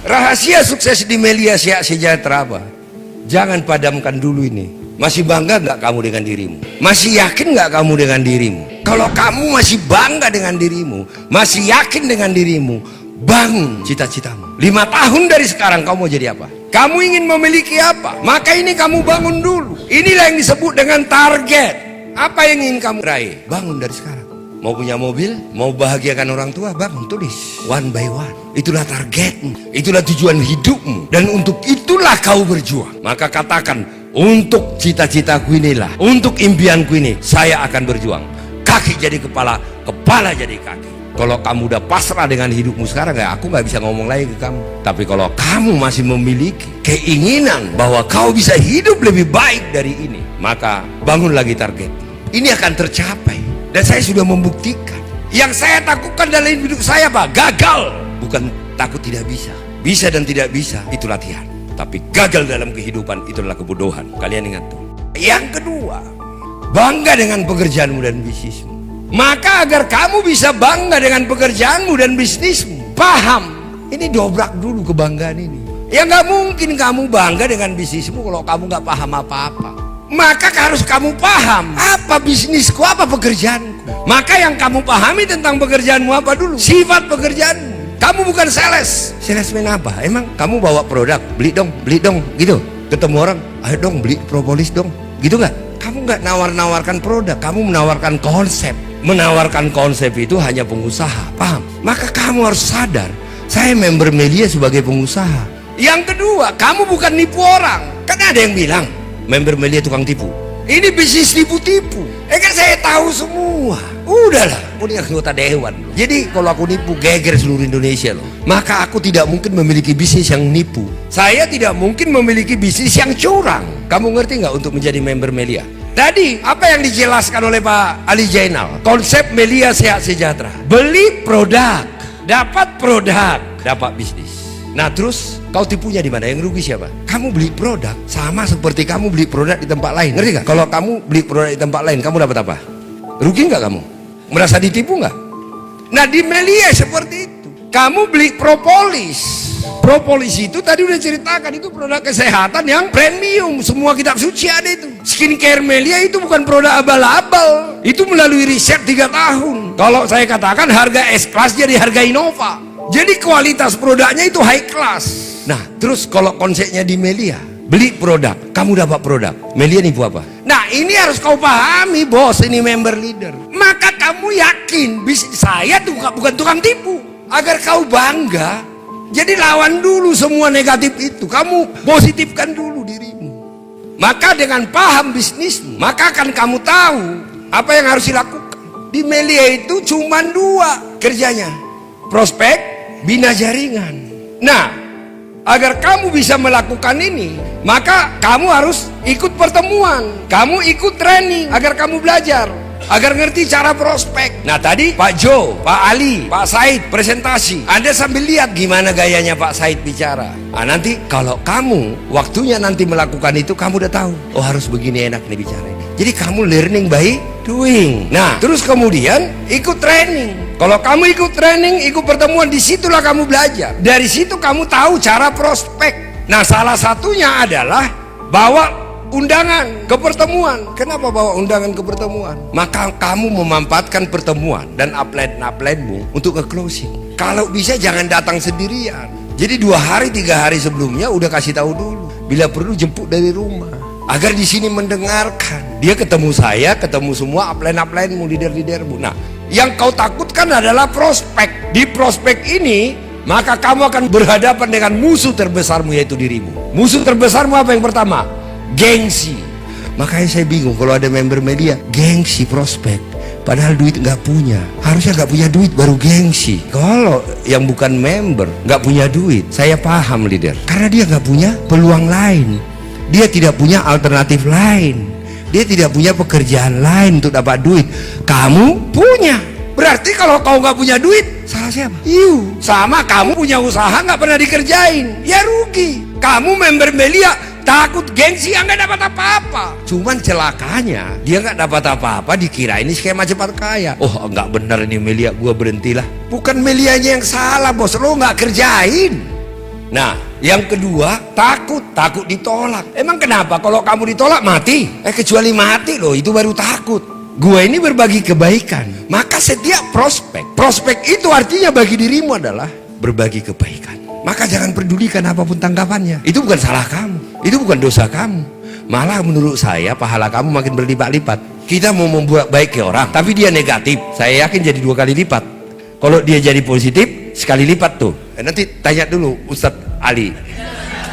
Rahasia sukses di Melia Sejahtera apa? Jangan padamkan dulu ini. Masih bangga nggak kamu dengan dirimu? Masih yakin nggak kamu dengan dirimu? Kalau kamu masih bangga dengan dirimu, masih yakin dengan dirimu, bangun cita-citamu. 5 tahun dari sekarang kamu mau jadi apa? Kamu ingin memiliki apa? Maka ini kamu bangun dulu. Inilah yang disebut dengan target. Apa yang ingin kamu raih? Bangun dari sekarang. Mau punya mobil, mau bahagiakan orang tua, bangun, tulis one by one. Itulah targetmu, itulah tujuan hidupmu, dan untuk itulah kau berjuang. Maka katakan, untuk cita-citaku inilah, untuk impianku ini, saya akan berjuang. Kaki jadi kepala, kepala jadi kaki. Kalau kamu udah pasrah dengan hidupmu sekarang, aku nggak bisa ngomong lagi ke kamu. Tapi kalau kamu masih memiliki keinginan bahwa kau bisa hidup lebih baik dari ini, maka bangun lagi target. Ini akan tercapai. Dan saya sudah membuktikan. Yang saya takutkan dalam hidup saya apa? Gagal. Bukan takut tidak bisa. Bisa dan tidak bisa itu latihan. Tapi gagal dalam kehidupan itu adalah kebodohan. Kalian ingat tuh. Yang kedua, bangga dengan pekerjaanmu dan bisnismu. Maka agar kamu bisa bangga dengan pekerjaanmu dan bisnismu, paham. Ini dobrak dulu kebanggaan ini. Ya nggak mungkin kamu bangga dengan bisnismu kalau kamu nggak paham apa-apa. Maka harus kamu paham apa bisnisku, apa pekerjaanku. Maka yang kamu pahami tentang pekerjaanmu apa dulu? Sifat pekerjaanmu. Kamu bukan sales. Salesman apa? Emang kamu bawa produk, beli dong gitu. Ketemu orang, ayo dong beli propolis dong, gitu nggak? Kamu nggak nawar-nawarkan produk, kamu menawarkan konsep. Menawarkan konsep itu hanya pengusaha, paham? Maka kamu harus sadar, saya member Melia sebagai pengusaha. Yang kedua, kamu bukan nipu orang. Kan ada yang bilang member Melia tukang tipu. Ini bisnis tipu-tipu. Kan saya tahu semua. Udahlah, aku ini anggota dewan. Jadi kalau aku nipu geger seluruh Indonesia loh. Maka aku tidak mungkin memiliki bisnis yang nipu. Saya tidak mungkin memiliki bisnis yang curang. Kamu ngerti nggak untuk menjadi member Melia? Tadi apa yang dijelaskan oleh Pak Ali Jainal? Konsep Melia Sehat Sejahtera. Beli produk, dapat bisnis. Nah terus kau tipunya di mana? Yang rugi siapa? Kamu beli produk sama seperti kamu beli produk di tempat lain. Ngerti gak? Kalau kamu beli produk di tempat lain, kamu dapat apa? Rugi nggak kamu? Merasa ditipu nggak? Nah di Melia seperti itu. Kamu beli propolis. Propolis itu tadi udah ceritakan, itu produk kesehatan yang premium. Semua kitab suci ada itu. Skincare Melia itu bukan produk abal-abal. Itu melalui riset 3 tahun. Kalau saya katakan harga S-Class jadi harga Innova. Jadi kualitas produknya itu high class. Nah terus kalau konsepnya di Melia, beli produk, kamu dapat produk. Melia nipu apa? Nah ini harus kau pahami bos, ini member leader. Maka kamu yakin bisnis saya tuh bukan tukang tipu. Agar kau bangga, jadi lawan dulu semua negatif itu. Kamu positifkan dulu dirimu. Maka dengan paham bisnismu, maka akan kamu tahu apa yang harus dilakukan. Di Melia itu cuma 2 kerjanya, prospek, bina jaringan. Nah, agar kamu bisa melakukan ini, maka kamu harus ikut pertemuan, kamu ikut training, agar kamu belajar, agar ngerti cara prospek. Nah tadi Pak Jo, Pak Ali, Pak Said presentasi, Anda sambil lihat gimana gayanya Pak Said bicara. Nah nanti kalau kamu waktunya nanti melakukan itu, kamu udah tahu, oh harus begini enak nih bicara. Jadi kamu learning by doing. Nah terus kemudian ikut training. Kalau kamu ikut training, ikut pertemuan, disitulah kamu belajar. Dari situ kamu tahu cara prospek. Nah salah satunya adalah bawa undangan ke pertemuan. Kenapa bawa undangan ke pertemuan? Maka kamu memanfaatkan pertemuan dan upline-upline-mu untuk ke closing. Kalau bisa jangan datang sendirian. Jadi 2 hari 3 hari sebelumnya udah kasih tahu dulu. Bila perlu jemput dari rumah. Agar di sini mendengarkan. Dia ketemu saya, ketemu semua upline-upline-mu, leader-leadermu. Nah, yang kau takutkan adalah prospek. Di prospek ini, maka kamu akan berhadapan dengan musuh terbesarmu, yaitu dirimu. Musuh terbesarmu apa yang pertama? Gengsi. Makanya saya bingung kalau ada member Melia, gengsi prospek. Padahal duit nggak punya. Harusnya nggak punya duit baru gengsi. Kalau yang bukan member nggak punya duit, saya paham leader. Karena dia nggak punya peluang lain. Dia tidak punya alternatif lain. Dia tidak punya pekerjaan lain untuk dapat duit. Kamu punya. Berarti kalau kau nggak punya duit, salah siapa? Sama kamu punya usaha nggak pernah dikerjain, ya rugi. Kamu member Melia takut gengsi, nggak dapat apa-apa. Cuman celakanya dia nggak dapat apa-apa, dikira ini skema cepat kaya. Oh nggak benar ini Melia, gua berhentilah. Bukan Melianya yang salah bos, lo nggak kerjain. Nah, yang kedua, takut ditolak. Emang kenapa? Kalau kamu ditolak mati? Kecuali mati loh, itu baru takut. Gua ini berbagi kebaikan. Maka setiap prospek itu artinya bagi dirimu adalah berbagi kebaikan. Maka jangan pedulikan apapun tanggapannya. Itu bukan salah kamu, itu bukan dosa kamu. Malah menurut saya pahala kamu makin berlipat-lipat. Kita mau membuat baik ke orang, tapi dia negatif, saya yakin jadi 2 kali lipat. Kalau dia jadi positif, sekali lipat tuh. Nanti tanya dulu Ustadz Ali.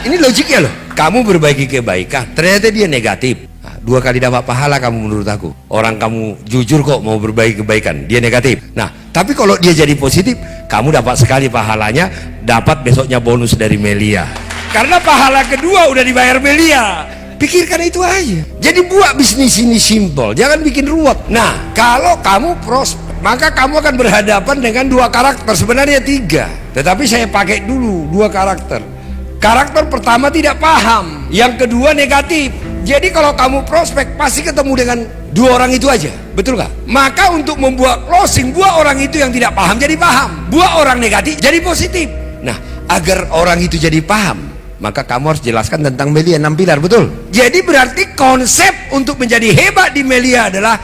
Ini logiknya loh. Kamu berbagi kebaikan, ternyata dia negatif. 2 kali dapat pahala kamu menurut aku. Orang kamu jujur kok mau berbagi kebaikan, dia negatif. Nah, tapi kalau dia jadi positif, kamu dapat sekali pahalanya, dapat besoknya bonus dari Melia. Karena pahala kedua udah dibayar Melia. Pikirkan itu aja. Jadi buat bisnis ini simple, jangan bikin ruwet. Nah, kalau kamu prospek, maka kamu akan berhadapan dengan 2 karakter, sebenarnya 3. Tetapi saya pakai dulu 2 karakter. Karakter pertama tidak paham, yang kedua negatif. Jadi kalau kamu prospek pasti ketemu dengan 2 orang itu aja, betul nggak? Maka untuk membuat closing, buat orang itu yang tidak paham jadi paham, buat orang negatif jadi positif. Nah, agar orang itu jadi paham, maka kamu harus jelaskan tentang Melia 6 pilar, betul? Jadi berarti konsep untuk menjadi hebat di Melia adalah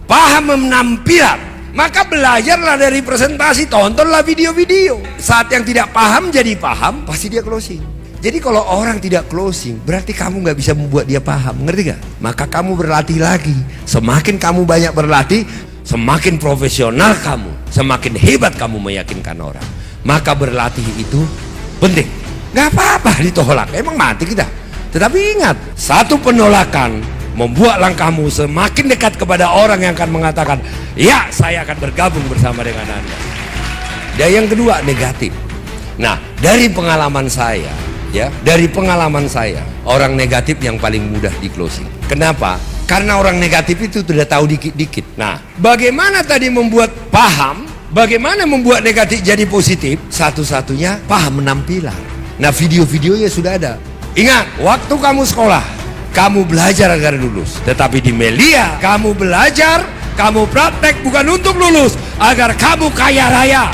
paham 6 pilar. Maka belajarlah dari presentasi, tontonlah video-video. Saat yang tidak paham jadi paham, pasti dia closing. Jadi kalau orang tidak closing, berarti kamu nggak bisa membuat dia paham, ngerti gak? Maka kamu berlatih lagi. Semakin kamu banyak berlatih, semakin profesional kamu, semakin hebat kamu meyakinkan orang. Maka berlatih itu penting. Gak apa-apa ditolak, emang mati kita. Tetapi ingat, satu penolakan membuat langkahmu semakin dekat kepada orang yang akan mengatakan, ya saya akan bergabung bersama dengan Anda. Dan yang kedua, negatif. Nah, dari pengalaman saya, orang negatif yang paling mudah di closing. Kenapa? Karena orang negatif itu sudah tahu dikit-dikit. Nah, bagaimana tadi membuat paham, bagaimana membuat negatif jadi positif? Satu-satunya paham 6 pilar. Nah, video-videonya sudah ada. Ingat, waktu kamu sekolah, kamu belajar agar lulus. Tetapi di Melia, kamu belajar, kamu praktek bukan untuk lulus, agar kamu kaya raya.